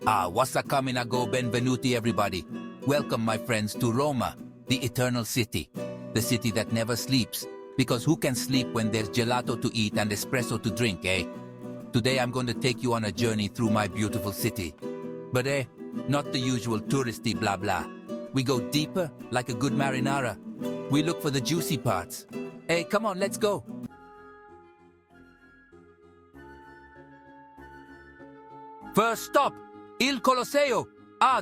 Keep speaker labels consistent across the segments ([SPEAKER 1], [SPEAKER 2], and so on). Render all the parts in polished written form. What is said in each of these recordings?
[SPEAKER 1] Wassa go benvenuti everybody. Welcome my friends to Roma, the eternal city. The city that never sleeps. Because who can sleep when there's gelato to eat and espresso to drink, eh? Today I'm going to take you on a journey through my beautiful city. But not the usual touristy blah blah. We go deeper like a good marinara. We look for the juicy parts. Hey, come on, let's go. First stop, Il Colosseo.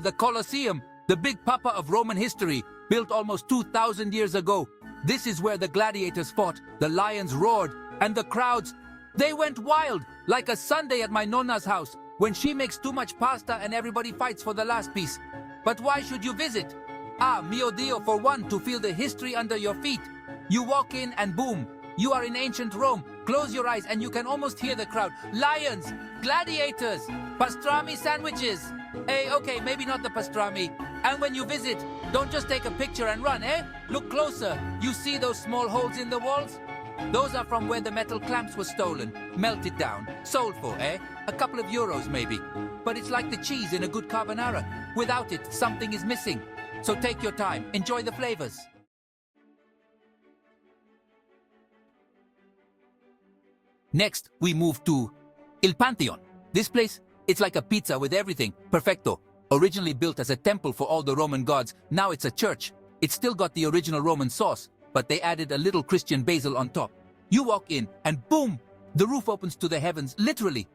[SPEAKER 1] The Colosseum, the big papa of Roman history, built almost 2,000 years ago. This is where the gladiators fought, the lions roared, and the crowds, they went wild, like a Sunday at my nonna's house, when she makes too much pasta and everybody fights for the last piece. But why should you visit? Mio Dio, for one, to feel the history under your feet. You walk in and boom, you are in ancient Rome. Close your eyes and you can almost hear the crowd. Lions, gladiators, pastrami sandwiches. Okay, maybe not the pastrami. And when you visit, don't just take a picture and run, Look closer. You see those small holes in the walls? Those are from where the metal clamps were stolen, melted down, sold for, a couple of euros maybe. But it's like the cheese in a good carbonara. Without it, something is missing. So take your time, enjoy the flavors. Next, we move to Il Pantheon. This place, it's like a pizza with everything, perfecto. Originally built as a temple for all the Roman gods, now it's a church. It's still got the original Roman sauce, but they added a little Christian basil on top. You walk in and boom, the roof opens to the heavens, literally.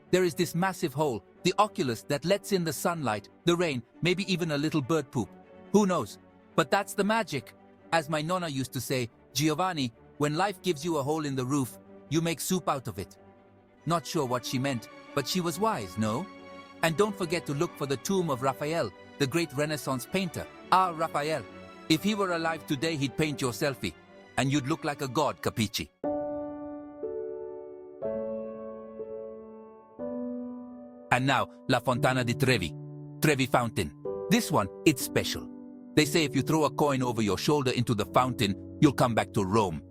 [SPEAKER 1] There is this massive hole, the oculus that lets in the sunlight, the rain, maybe even a little bird poop. Who knows? But that's the magic. As my nonna used to say, Giovanni, when life gives you a hole in the roof, you make soup out of it. Not sure what she meant, but she was wise, no? And don't forget to look for the tomb of Raphael, the great Renaissance painter. Raphael. If he were alive today, he'd paint your selfie. And you'd look like a god, capici? And now, La Fontana di Trevi. Trevi Fountain. This one, it's special. They say if you throw a coin over your shoulder into the fountain, you'll come back to Rome.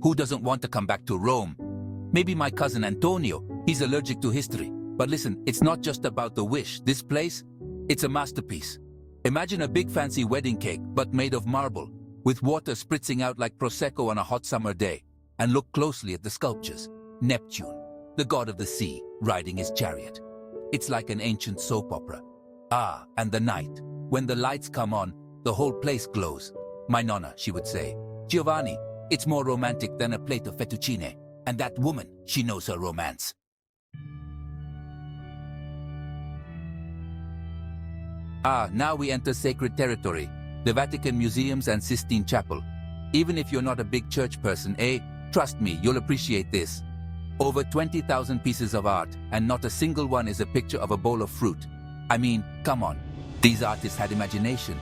[SPEAKER 1] Who doesn't want to come back to Rome? Maybe my cousin Antonio. He's allergic to history. But listen, it's not just about the wish. This place, it's a masterpiece. Imagine a big fancy wedding cake, but made of marble, with water spritzing out like Prosecco on a hot summer day. And look closely at the sculptures. Neptune, the god of the sea, riding his chariot. It's like an ancient soap opera. And the night, when the lights come on, the whole place glows. My nonna, she would say, Giovanni, it's more romantic than a plate of fettuccine. And that woman, she knows her romance. Now we enter sacred territory, the Vatican museums and Sistine Chapel. Even if you're not a big church person, trust me, you'll appreciate this. Over 20,000 pieces of art, and not a single one is a picture of a bowl of fruit. I mean, come on, these artists had imagination.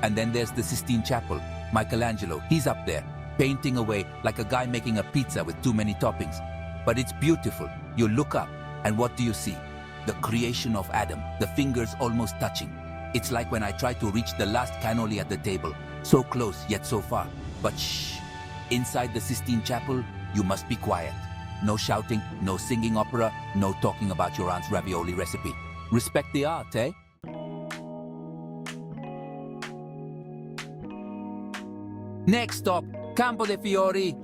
[SPEAKER 1] And then there's the Sistine Chapel, Michelangelo, he's up there, painting away like a guy making a pizza with too many toppings. But it's beautiful. You look up, and what do you see? The creation of Adam, the fingers almost touching. It's like when I try to reach the last cannoli at the table. So close, yet so far. But shh! Inside the Sistine Chapel, you must be quiet. No shouting, no singing opera, no talking about your aunt's ravioli recipe. Respect the art, eh? Next stop, Campo de Fiori.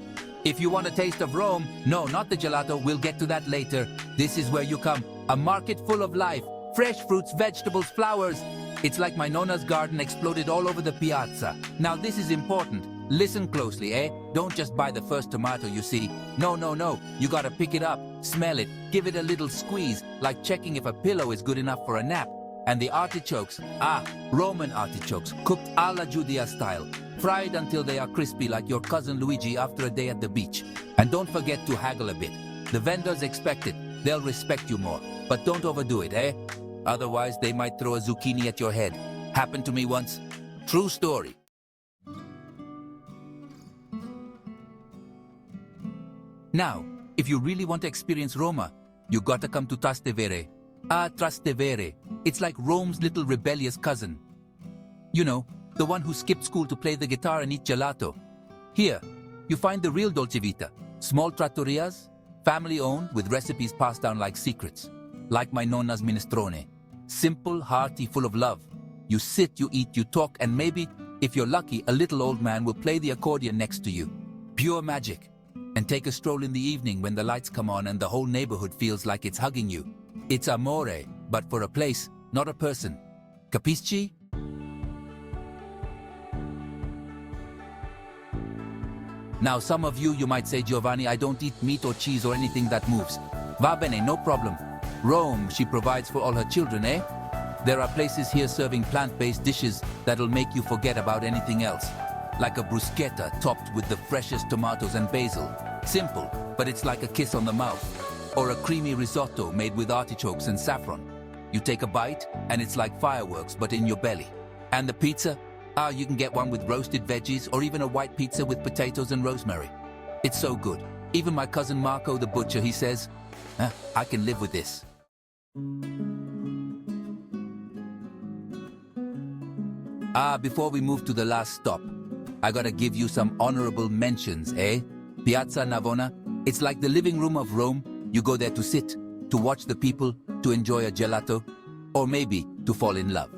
[SPEAKER 1] If you want a taste of Rome, no, not the gelato, we'll get to that later. This is where you come. A market full of life. Fresh fruits, vegetables, flowers. It's like my nonna's garden exploded all over the piazza. Now this is important. Listen closely, Don't just buy the first tomato you see. No. You gotta pick it up, smell it, give it a little squeeze, like checking if a pillow is good enough for a nap. And the artichokes, Roman artichokes, cooked alla Judea style. Fried until they are crispy like your cousin Luigi after a day at the beach. And don't forget to haggle a bit. The vendors expect it. They'll respect you more. But don't overdo it, Otherwise, they might throw a zucchini at your head. Happened to me once. True story. Now, if you really want to experience Roma, you gotta come to Trastevere. Trastevere. It's like Rome's little rebellious cousin. You know, the one who skipped school to play the guitar and eat gelato. Here, you find the real Dolce Vita. Small trattorias, family-owned with recipes passed down like secrets. Like my nonna's minestrone. Simple, hearty, full of love. You sit, you eat, you talk, and maybe, if you're lucky, a little old man will play the accordion next to you. Pure magic. And take a stroll in the evening when the lights come on and the whole neighborhood feels like it's hugging you. It's amore, but for a place, not a person. Capisci? Now some of you might say, Giovanni, I don't eat meat or cheese or anything that moves. Va bene, no problem. Rome, she provides for all her children, eh? There are places here serving plant-based dishes that'll make you forget about anything else. Like a bruschetta topped with the freshest tomatoes and basil. Simple, but it's like a kiss on the mouth. Or a creamy risotto made with artichokes and saffron. You take a bite, and it's like fireworks, but in your belly. And the pizza? You can get one with roasted veggies or even a white pizza with potatoes and rosemary. It's so good. Even my cousin Marco, the butcher, he says, I can live with this. Before we move to the last stop, I gotta give you some honorable mentions, eh? Piazza Navona, it's like the living room of Rome. You go there to sit, to watch the people, to enjoy a gelato, or maybe to fall in love.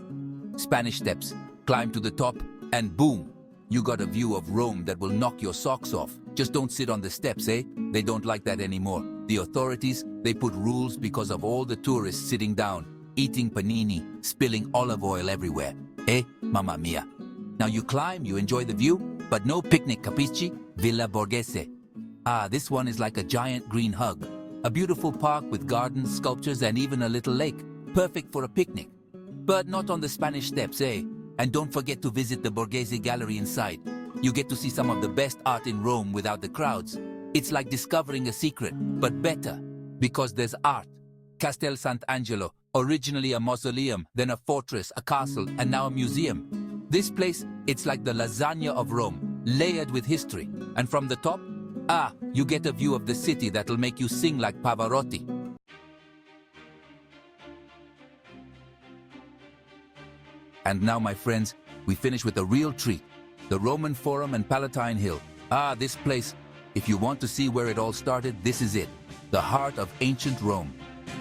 [SPEAKER 1] Spanish Steps, climb to the top, and boom, you got a view of Rome that will knock your socks off. Just don't sit on the steps, eh? They don't like that anymore. The authorities, they put rules because of all the tourists sitting down, eating panini, spilling olive oil everywhere. Eh, mamma mia. Now you climb, you enjoy the view, but no picnic, capisci? Villa Borghese. This one is like a giant green hug. A beautiful park with gardens, sculptures, and even a little lake. Perfect for a picnic. But not on the Spanish Steps, eh? And don't forget to visit the Borghese Gallery inside. You get to see some of the best art in Rome without the crowds. It's like discovering a secret, but better, because there's art. Castel Sant'Angelo, originally a mausoleum, then a fortress, a castle, and now a museum. This place, it's like the lasagna of Rome, layered with history. And from the top, you get a view of the city that'll make you sing like Pavarotti. And now, my friends, we finish with a real treat. The Roman Forum and Palatine Hill. This place, if you want to see where it all started, this is it. The heart of ancient Rome.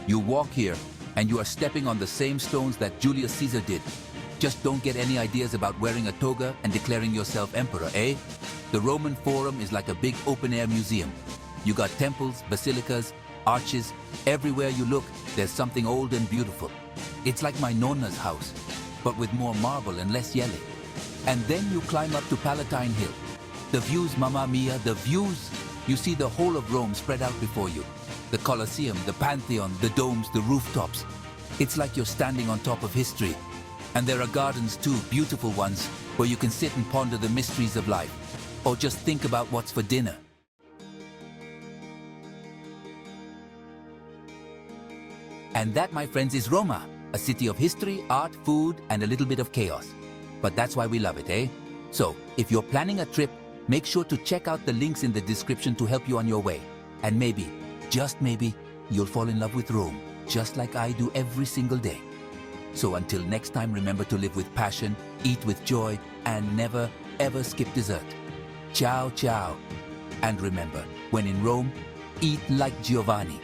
[SPEAKER 1] You walk here, and you are stepping on the same stones that Julius Caesar did. Just don't get any ideas about wearing a toga and declaring yourself emperor, eh? The Roman Forum is like a big open-air museum. You got temples, basilicas, arches. Everywhere you look, there's something old and beautiful. It's like my nonna's house, but with more marble and less yelling. And then you climb up to Palatine Hill. The views, mamma mia, the views! You see the whole of Rome spread out before you. The Colosseum, the Pantheon, the domes, the rooftops. It's like you're standing on top of history. And there are gardens too, beautiful ones, where you can sit and ponder the mysteries of life, or just think about what's for dinner. And that, my friends, is Roma, a city of history, art, food, and a little bit of chaos. But that's why we love it, eh? So, if you're planning a trip, make sure to check out the links in the description to help you on your way. And maybe, just maybe, you'll fall in love with Rome, just like I do every single day. So until next time, remember to live with passion, eat with joy, and never, ever skip dessert. Ciao, ciao. And remember, when in Rome, eat like Giovanni.